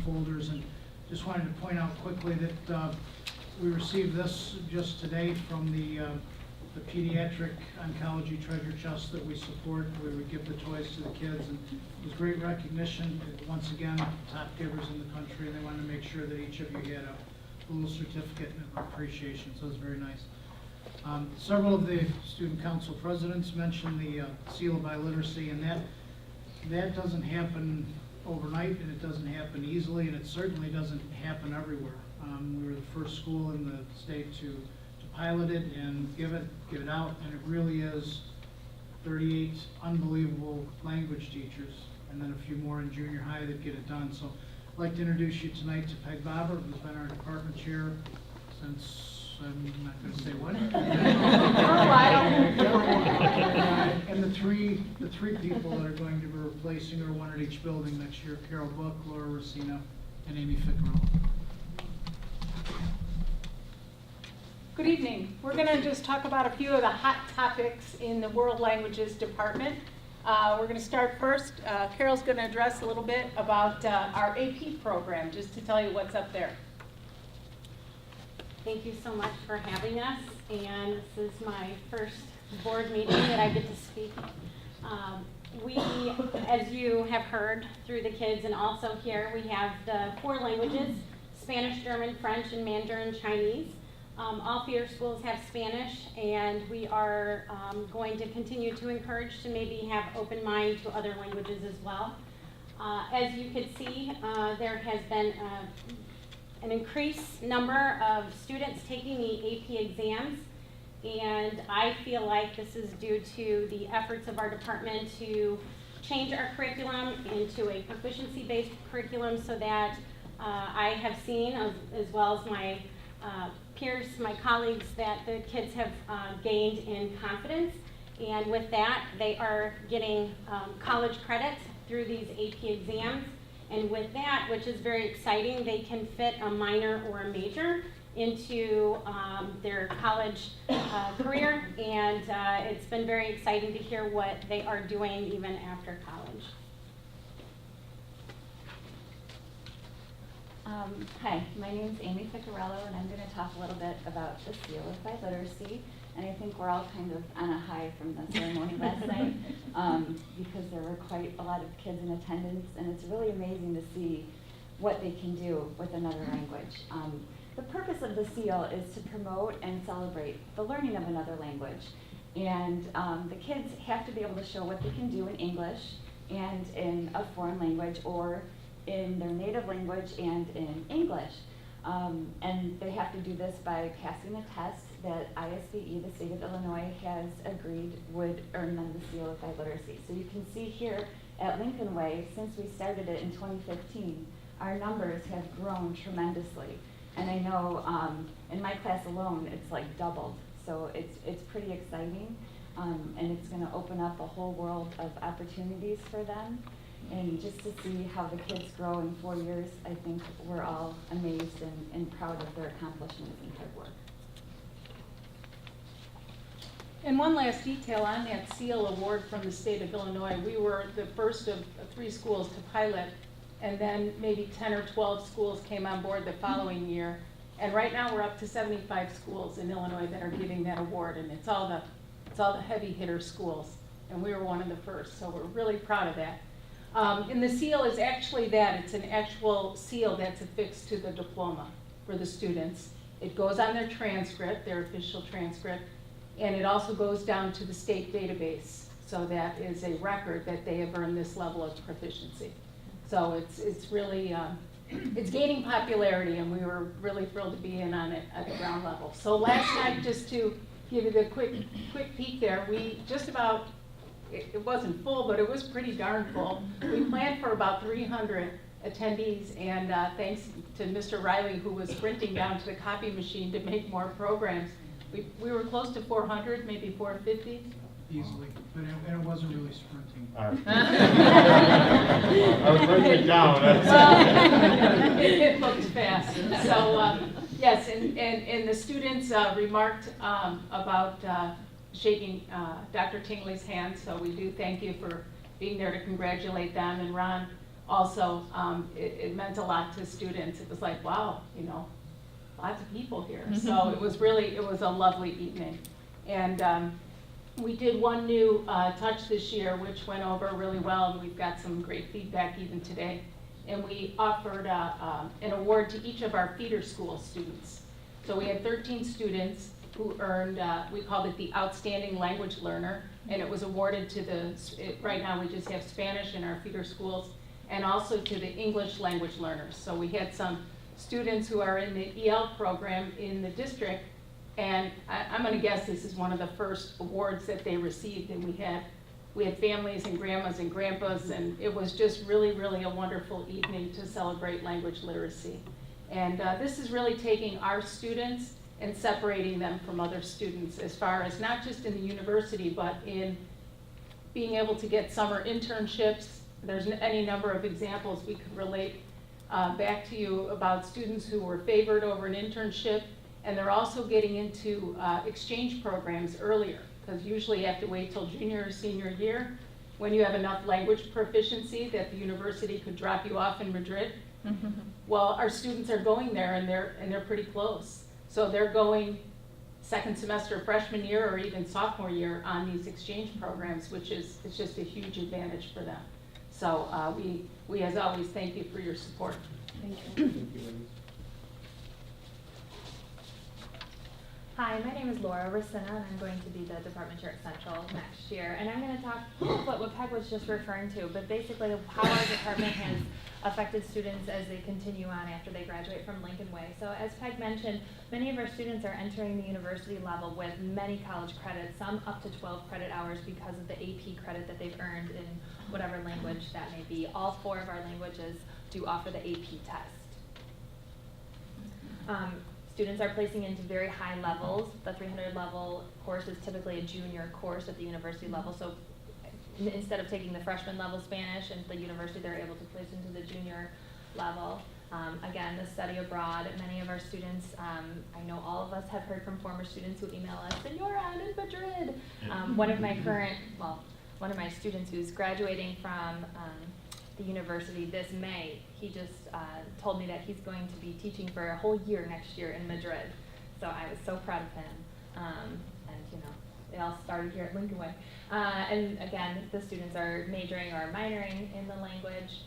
folders, and just wanted to point out quickly that we received this just today from the pediatric oncology treasure chest that we support. We would give the toys to the kids, and it was great recognition. Once again, top givers in the country, and they wanted to make sure that each of you had a little certificate of appreciation, so it was very nice. Several of the student council presidents mentioned the seal of biliteracy, and that doesn't happen overnight, and it doesn't happen easily, and it certainly doesn't happen everywhere. We were the first school in the state to pilot it and give it out, and it really is 38 unbelievable language teachers, and then a few more in junior high that get it done. So I'd like to introduce you tonight to Peg Bobber, who's been our department chair since, I'm not going to say what. And the three people that are going to be replacing her, one at each building next year: Carol Book, Laura Racino, and Amy Ficcarello. Good evening. We're going to just talk about a few of the hot topics in the World Languages Department. We're going to start first. Carol's going to address a little bit about our AP program, just to tell you what's up there. Thank you so much for having us, and this is my first board meeting that I get to speak. We, as you have heard through the kids and also here, we have the 4 languages: Spanish, German, French, and Mandarin Chinese. All feeder schools have Spanish, and we are going to continue to encourage to maybe have open mind to other languages as well. As you can see, there has been an increased number of students taking the AP exams, and I feel like this is due to the efforts of our department to change our curriculum into a proficiency-based curriculum, so that I have seen, as well as my peers, my colleagues, that the kids have gained in confidence, and with that they are getting college credits through these AP exams, and with that, which is very exciting, they can fit a minor or a major into their college career, and it's been very exciting to hear what they are doing even after college. Hi, my name is Amy Ficcarello, and I'm going to talk a little bit about the seal of biliteracy. And I think we're all kind of on a high from the ceremony last night, because there were quite a lot of kids in attendance, and it's really amazing to see what they can do with another language. The purpose of the seal is to promote and celebrate the learning of another language. And the kids have to be able to show what they can do in English and in a foreign language, or in their native language and in English. And they have to do this by passing a test that ISBE, the state of Illinois, has agreed would earn them the seal of biliteracy. So you can see here at Lincoln Way, since we started it in 2015, our numbers have grown tremendously. And I know in my class alone, it's like doubled. So it's pretty exciting, and it's going to open up a whole world of opportunities for them. And just to see how the kids grow in 4 years, I think we're all amazed and proud of their accomplishments and hard work. And one last detail on that seal award from the state of Illinois. We were the first of 3 schools to pilot, and then maybe 10 or 12 schools came on board the following year. And right now we're up to 75 schools in Illinois that are getting that award, and it's all the heavy hitter schools, and we were one of the first, so we're really proud of that. And the seal is actually that. It's an actual seal that's affixed to the diploma for the students. It goes on their transcript, their official transcript, and it also goes down to the state database. So that is a record that they have earned this level of proficiency. So it's really, it's gaining popularity, and we were really thrilled to be in on it at the ground level. So last night, just to give you the quick peek there, we just about, it wasn't full, but it was pretty darn full. We planned for about 300 attendees, and thanks to Mr. Riley, who was sprinting down to the copy machine to make more programs, we were close to 400, maybe 450. Easily, but it wasn't really sprinting. I was writing it down. It looked fast. So yes, and the students remarked about shaking Dr. Tingley's hand, so we do thank you for being there to congratulate them. And Ron also, it meant a lot to students. It was like, wow, you know, lots of people here. So it was a lovely evening. And we did one new touch this year, which went over really well, and we've got some great feedback even today. And we offered an award to each of our feeder school students. So we had 13 students who earned, we called it the Outstanding Language Learner, and it was awarded to right now we just have Spanish in our feeder schools, and also to the English language learners. So we had some students who are in the EL program in the district, and I'm gonna guess this is one of the first awards that they received, and we had families and grandmas and grandpas, and it was just really, really a wonderful evening to celebrate language literacy. And this is really taking our students and separating them from other students as far as not just in the university, but in being able to get summer internships. There's any number of examples we could relate back to you about students who were favored over an internship, and they're also getting into exchange programs earlier, because usually you have to wait till junior or senior year when you have enough language proficiency that the university could drop you off in Madrid. Well, our students are going there, and they're pretty close. So they're going second semester freshman year or even sophomore year on these exchange programs, which is it's just a huge advantage for them. So we as always thank you for your support. Thank you. Hi, my name is Laura Racina, and I'm going to be the department chair at Central next year. And I'm going to talk about what Peg was just referring to, but basically how our department has affected students as they continue on after they graduate from Lincoln Way. So as Peg mentioned, many of our students are entering the university level with many college credits, some up to 12 credit hours because of the AP credit that they've earned in whatever language that may be. All 4 of our languages do offer the AP test. Students are placing into very high levels. The 300 level course is typically a junior course at the university level. So instead of taking the freshman level Spanish at the university, they're able to place into the junior level. Again, the study abroad, many of our students, I know all of us have heard from former students who email us, Senora, I'm in Madrid. One of my students who's graduating from the university this May, he just told me that he's going to be teaching for a whole year next year in Madrid. So I was so proud of him. And you know, it all started here at Lincoln Way. And again, the students are majoring or minoring in the language.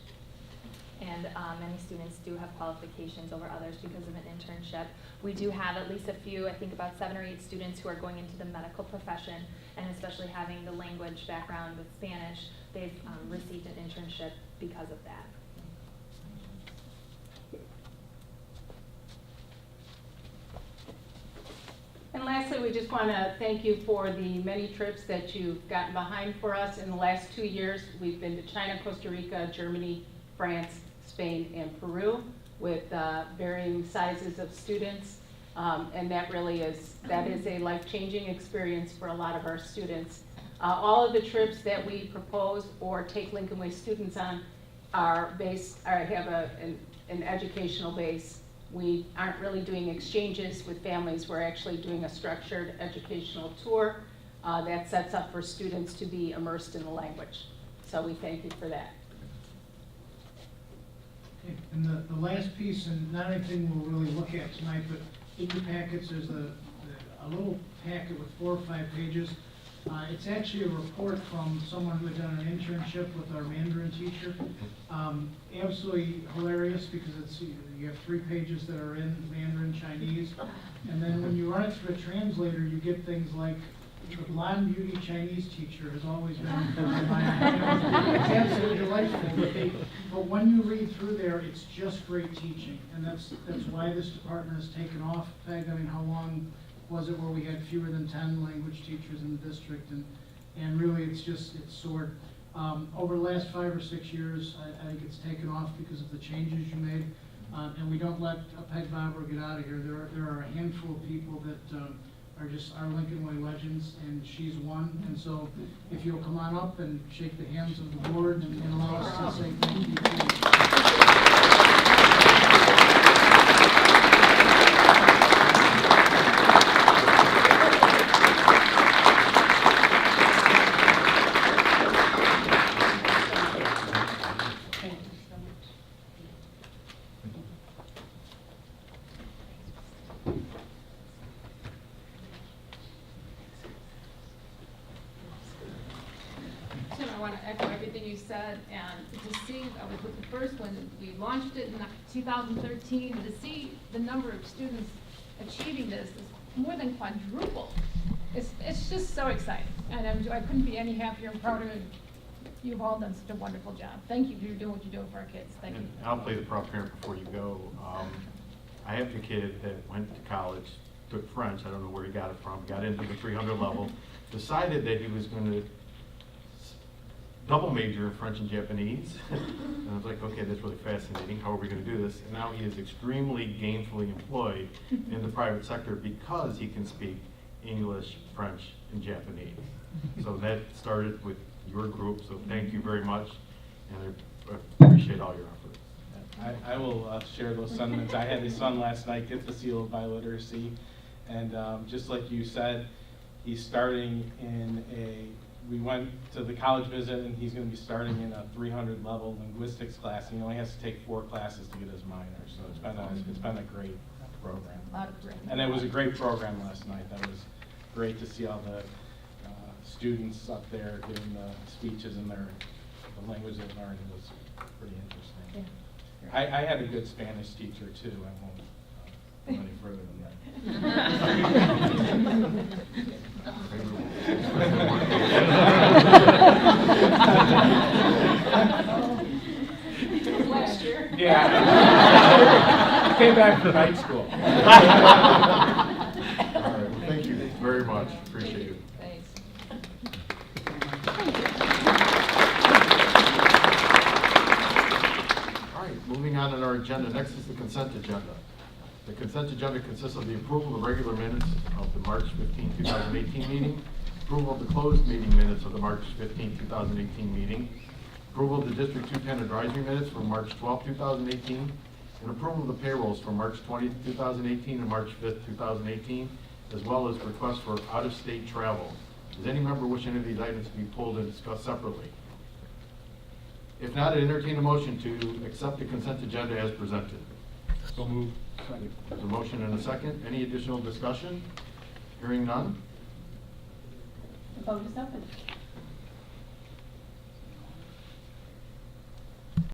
And many students do have qualifications over others because of an internship. We do have at least a few, I think about 7 or 8 students who are going into the medical profession, and especially having the language background with Spanish, they've received an internship because of that. And lastly, we just want to thank you for the many trips that you've gotten behind for us. In the last 2 years, we've been to China, Costa Rica, Germany, France, Spain, and Peru with varying sizes of students. And that is a life-changing experience for a lot of our students. All of the trips that we propose or take Lincoln Way students on have an educational base. We aren't really doing exchanges with families. We're actually doing a structured educational tour that sets up for students to be immersed in the language. So we thank you for that. Okay, and the last piece, and not anything we'll really look at tonight, but in your packets, there's a little packet with 4 or 5 pages. It's actually a report from someone who had done an internship with our Mandarin teacher. Absolutely hilarious, because you have 3 pages that are in Mandarin Chinese, and then when you run it through a translator, you get things like, the blonde beauty Chinese teacher has always been my mind. It's absolutely delightful, but when you read through there, it's just great teaching, and that's why this department has taken off. Peg, I mean, how long was it where we had fewer than 10 language teachers in the district, and really it's soared. Over the last 5 or 6 years, I think it's taken off because of the changes you made, and we don't let a Peg Bobber get out of here. There are a handful of people that are just our Lincoln Way legends, and she's one. And so if you'll come on up and shake the hands of the board and allow us to say thank you to you. Thank you so want to echo everything you said, and to see, I was with the first one, we launched it in 2013, to see the number of students achieving this is more than quadruple. It's just so exciting, and I couldn't be any happier and prouder. You've all done such a wonderful job. Thank you for doing what you're doing for our kids. Thank you. And I'll play the proud parent before you go. I have a kid that went to college, took French, I don't know where he got it from, got into the 300 level, decided that he was going to double major in French and Japanese. And I was like, okay, that's really fascinating. How are we going to do this? And now he is extremely gainfully employed in the private sector because he can speak English, French, and Japanese. So that started with your group, so thank you very much, and I appreciate all your efforts. I will share those sentiments. I had his son last night get the seal of biliteracy, and just like you said, he's starting in we went to the college visit, and he's going to be starting in a 300 level linguistics class, and he only has to take 4 classes to get his minor, so it's been a great program. And it was a great program last night. That was great to see all the students up there giving the speeches in the language they learned. It was pretty interesting. Yeah. I had a good Spanish teacher too. I won't go any further than that. Last year. Yeah. Came back from night school. All right, well, thank you very much, appreciate it. Thanks. All right, moving on in our agenda, next is the consent agenda. The consent agenda consists of the approval of regular minutes of the March 15, 2018 meeting, approval of the closed meeting minutes of the March 15, 2018 meeting, approval of the District 210 advisory minutes from March 12, 2018, and approval of the payrolls from March 20, 2018 and March 5, 2018, as well as requests for out-of-state travel. Does any member wish any of these items to be pulled and discussed separately? If not, I entertain a motion to accept the consent agenda as presented. So moved. There's a motion and a second. Any additional discussion? Hearing none? The vote is open.